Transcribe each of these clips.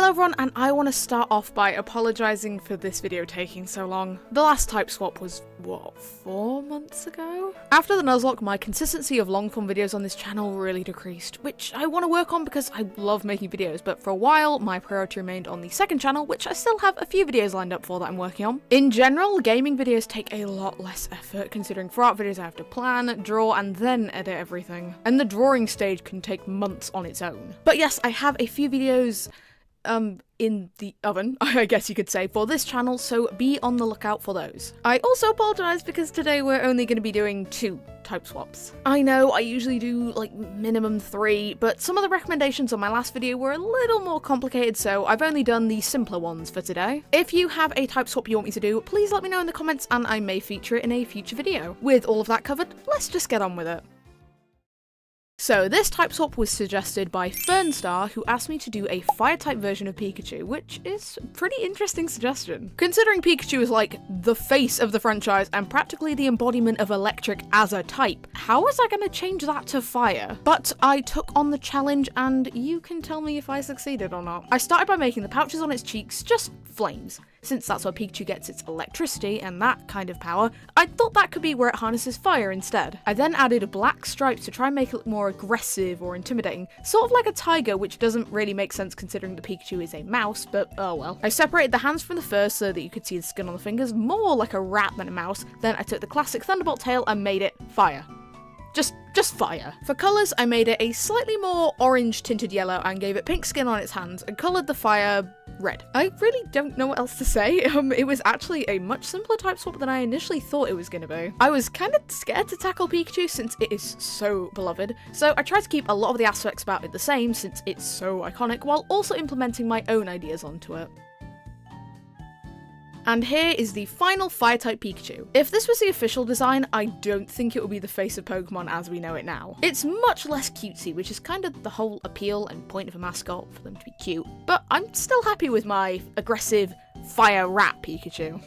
Hello everyone, and I want to start off by apologising for this video taking so long. The last type swap was, what, 4 months ago? After the Nuzlocke, my consistency of long form videos on this channel really decreased, which I want to work on because I love making videos, but for a while my priority remained on the second channel, which I still have a few videos lined up for that I'm working on. In general, gaming videos take a lot less effort, considering for art videos I have to plan, draw, and then edit everything. And the drawing stage can take months on its own. But yes, I have a few videos in the oven, I guess you could say, for this channel, so be on the lookout for those. I also apologise because today we're only going to be doing 2 type swaps. I know I usually do like minimum 3, but some of the recommendations on my last video were a little more complicated, so I've only done the simpler ones for today. If you have a type swap you want me to do, please let me know in the comments and I may feature it in a future video. With all of that covered, let's just get on with it. So this type swap was suggested by Fernstar, who asked me to do a fire-type version of Pikachu, which is a pretty interesting suggestion. Considering Pikachu is like the face of the franchise and practically the embodiment of electric as a type, how was I going to change that to fire? But I took on the challenge and you can tell me if I succeeded or not. I started by making the pouches on its cheeks just flames. Since that's where Pikachu gets its electricity and that kind of power, I thought that could be where it harnesses fire instead. I then added black stripes to try and make it look more aggressive or intimidating, sort of like a tiger, which doesn't really make sense considering the Pikachu is a mouse, but oh well. I separated the hands from the fur so that you could see the skin on the fingers, more like a rat than a mouse. Then I took the classic Thunderbolt tail and made it fire. Just fire. For colours, I made it a slightly more orange tinted yellow and gave it pink skin on its hands and coloured the fire red. I really don't know what else to say. It was actually a much simpler type swap than I initially thought it was going to be. I was kind of scared to tackle Pikachu since it is so beloved, so I tried to keep a lot of the aspects about it the same since it's so iconic, while also implementing my own ideas onto it. And here is the final Fire-type Pikachu. If this was the official design, I don't think it would be the face of Pokemon as we know it now. It's much less cutesy, which is kind of the whole appeal and point of a mascot, for them to be cute. But I'm still happy with my aggressive fire rat Pikachu.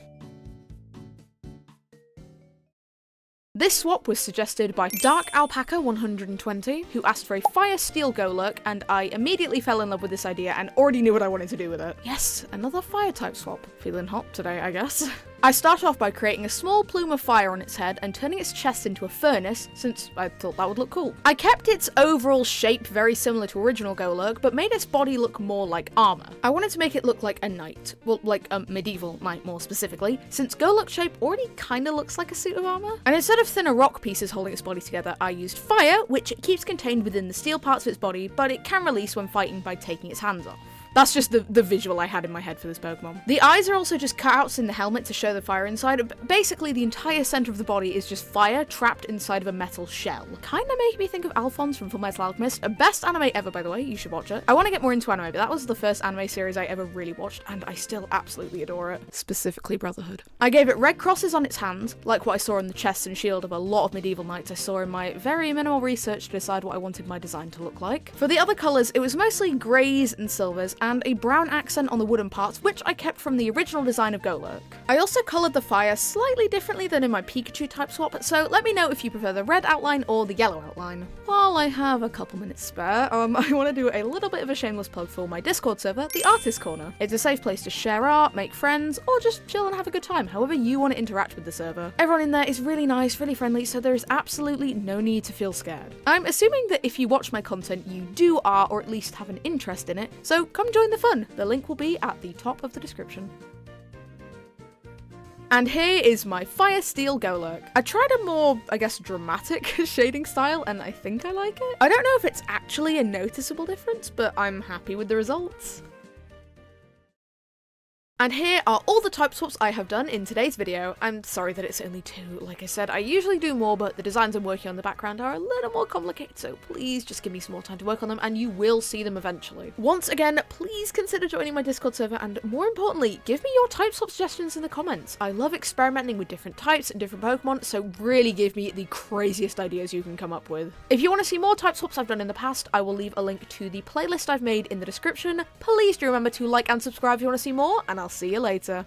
This swap was suggested by Dark Alpaca 120, who asked for a Fire Steel Golurk, and I immediately fell in love with this idea and already knew what I wanted to do with it. Yes, another fire type swap. Feeling hot today, I guess. I started off by creating a small plume of fire on its head and turning its chest into a furnace, since I thought that would look cool. I kept its overall shape very similar to original Golurk, but made its body look more like armor. I wanted to make it look like a knight, well, like a medieval knight more specifically, since Golurk's shape already kinda looks like a suit of armor. And instead of thinner rock pieces holding its body together, I used fire, which it keeps contained within the steel parts of its body, but it can release when fighting by taking its hands off. That's just the visual I had in my head for this Pokemon. The eyes are also just cutouts in the helmet to show the fire inside. Basically, the entire center of the body is just fire trapped inside of a metal shell. Kinda make me think of Alphonse from Fullmetal Alchemist. A best anime ever, by the way, you should watch it. I want to get more into anime, but that was the first anime series I ever really watched, and I still absolutely adore it. Specifically Brotherhood. I gave it red crosses on its hands, like what I saw on the chest and shield of a lot of medieval knights I saw in my very minimal research to decide what I wanted my design to look like. For the other colours, it was mostly greys and silvers, and a brown accent on the wooden parts, which I kept from the original design of Golurk. I also coloured the fire slightly differently than in my Pikachu type swap, so let me know if you prefer the red outline or the yellow outline. While I have a couple minutes spare, I want to do a little bit of a shameless plug for my Discord server, the Artist Corner. It's a safe place to share art, make friends, or just chill and have a good time, however you want to interact with the server. Everyone in there is really nice, really friendly, so there is absolutely no need to feel scared. I'm assuming that if you watch my content, you do art, or at least have an interest in it, so come join the fun. The link will be at the top of the description. And here is my Fire Steel Golurk. I tried a more, I guess, dramatic shading style, and I think I like it. I don't know if it's actually a noticeable difference, but I'm happy with the results. And here are all the type swaps I have done in today's video. I'm sorry that it's only 2, like I said, I usually do more, but the designs I'm working on in the background are a little more complicated, so please just give me some more time to work on them and you will see them eventually. Once again, please consider joining my Discord server, and more importantly, give me your type swap suggestions in the comments. I love experimenting with different types and different Pokemon, so really give me the craziest ideas you can come up with. If you want to see more type swaps I've done in the past, I will leave a link to the playlist I've made in the description. Please do remember to like and subscribe if you want to see more, and I'll see you later.